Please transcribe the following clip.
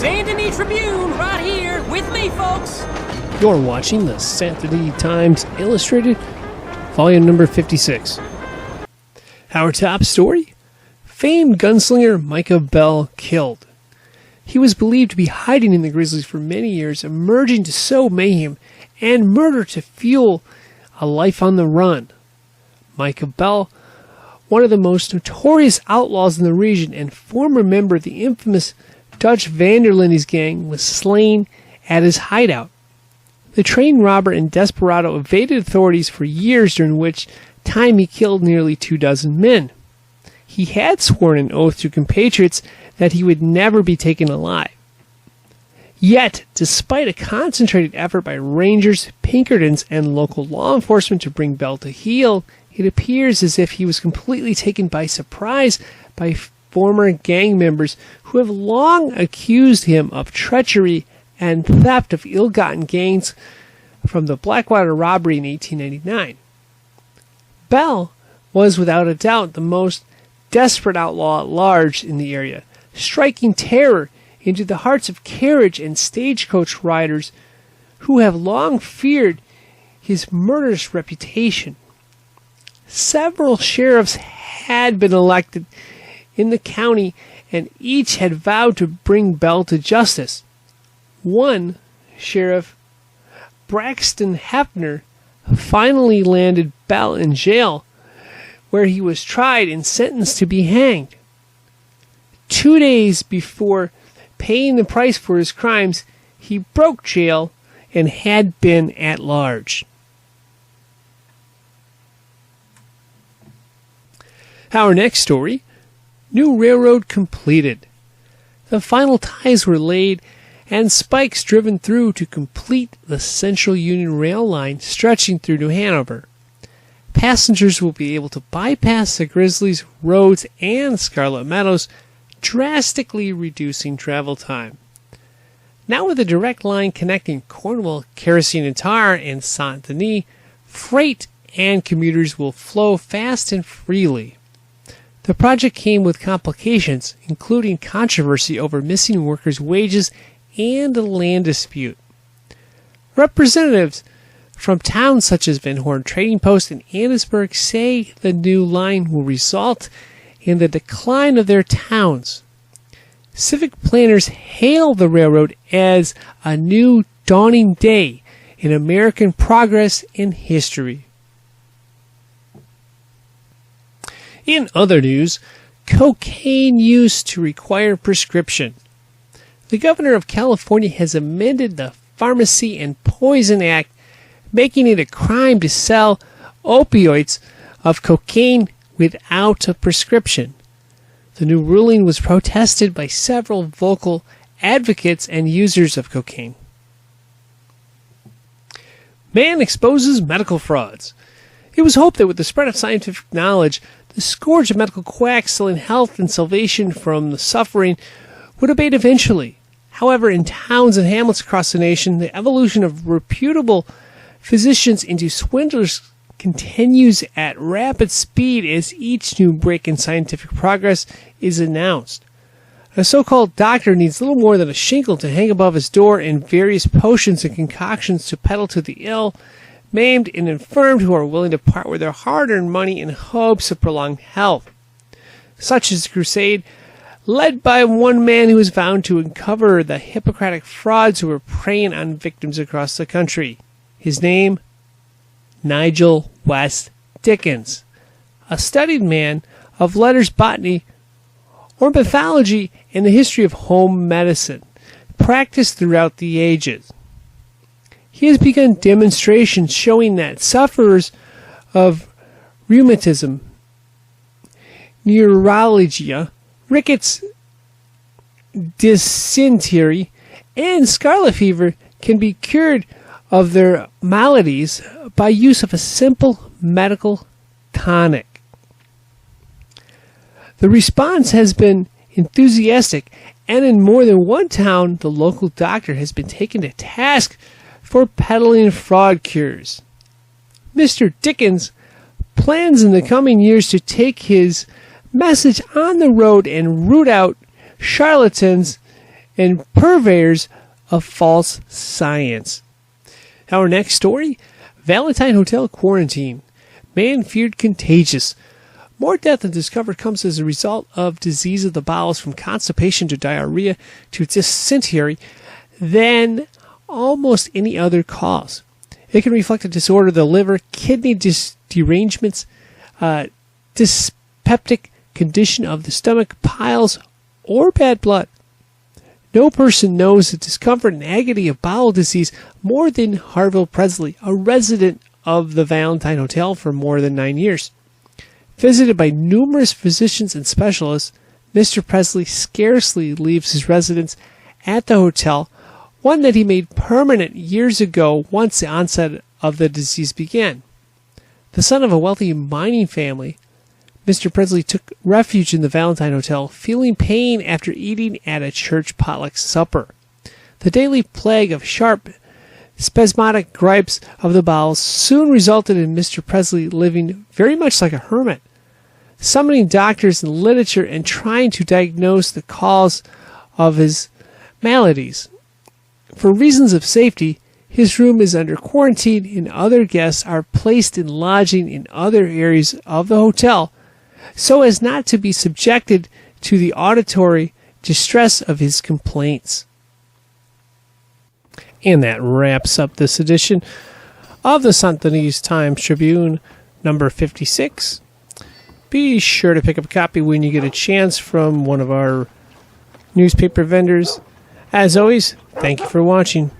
Saint Denis Tribune right here with me, folks. You're watching the Saint Denis Times Illustrated, volume number 56. Our top story: famed gunslinger Micah Bell killed. He was believed to be hiding in the Grizzlies for many years, emerging to sow mayhem and murder to fuel a life on the run. Micah Bell, one of the most notorious outlaws in the region and former member of the infamous Dutch Vanderlindes gang, was slain at his hideout. The train robber and desperado evaded authorities for years, during which time he killed nearly 24 men. He had sworn an oath to compatriots that he would never be taken alive. Yet, despite a concentrated effort by Rangers, Pinkertons, and local law enforcement to bring Bell to heel, it appears as if he was completely taken by surprise by former gang members who have long accused him of treachery and theft of ill-gotten gains from the Blackwater robbery in 1899. Bell was without a doubt the most desperate outlaw at large in the area, striking terror into the hearts of carriage and stagecoach riders who have long feared his murderous reputation. Several sheriffs had been elected in the county, and each had vowed to bring Bell to justice. One sheriff, Braxton Hefner, finally landed Bell in jail, where he was tried and sentenced to be hanged. 2 days before paying the price for his crimes, he broke jail and had been at large. Our next story: new railroad completed. The final ties were laid and spikes driven through to complete the Central Union Rail line stretching through New Hanover. Passengers will be able to bypass the Grizzlies, roads, and Scarlet Meadows, drastically reducing travel time. Now with a direct line connecting Cornwall, Kerosene and Tar, and Saint Denis, freight and commuters will flow fast and freely. The project came with complications, including controversy over missing workers' wages and a land dispute. Representatives from towns such as Van Horn Trading Post and Annesburg say the new line will result in the decline of their towns. Civic planners hail the railroad as a new dawning day in American progress and history. In other news, cocaine use to require prescription. The governor of California has amended the Pharmacy and Poison Act, making it a crime to sell opioids of cocaine without a prescription. The new ruling was protested by several vocal advocates and users of cocaine. Man exposes medical frauds. It was hoped that with the spread of scientific knowledge, the scourge of medical quacks selling health and salvation from the suffering would abate eventually. However, in towns and hamlets across the nation, the evolution of reputable physicians into swindlers continues at rapid speed as each new break in scientific progress is announced. A so-called doctor needs little more than a shingle to hang above his door and various potions and concoctions to peddle to the ill, maimed, and infirmed who are willing to part with their hard-earned money in hopes of prolonged health. Such is the crusade led by one man who was vowed to uncover the Hippocratic frauds who were preying on victims across the country. His name? Nigel West Dickens, a studied man of letters, botany, ornithology, and the history of home medicine, practiced throughout the ages. He has begun demonstrations showing that sufferers of rheumatism, neuralgia, rickets, dysentery, and scarlet fever can be cured of their maladies by use of a simple medical tonic. The response has been enthusiastic, and in more than one town, the local doctor has been taken to task for peddling fraud cures. Mr. Dickens plans in the coming years to take his message on the road and root out charlatans and purveyors of false science. Our next story, Valentine Hotel quarantine. Man feared contagious. More death than discovered comes as a result of disease of the bowels, from constipation to diarrhea to dysentery, than almost any other cause. It can reflect a disorder of the liver, kidney derangements, dyspeptic condition of the stomach, piles, or bad blood. No person knows the discomfort and agony of bowel disease more than Harville Presley, a resident of the Valentine Hotel for more than 9 years. Visited by numerous physicians and specialists, Mr. Presley scarcely leaves his residence at the hotel, one that he made permanent years ago once the onset of the disease began. The son of a wealthy mining family, Mr. Presley took refuge in the Valentine Hotel, feeling pain after eating at a church potluck supper. The daily plague of sharp, spasmodic gripes of the bowels soon resulted in Mr. Presley living very much like a hermit, summoning doctors and literature and trying to diagnose the cause of his maladies. For reasons of safety, his room is under quarantine and other guests are placed in lodging in other areas of the hotel so as not to be subjected to the auditory distress of his complaints. And that wraps up this edition of the St. Denis Times-Tribune, number 56. Be sure to pick up a copy when you get a chance from one of our newspaper vendors. As always, thank you for watching.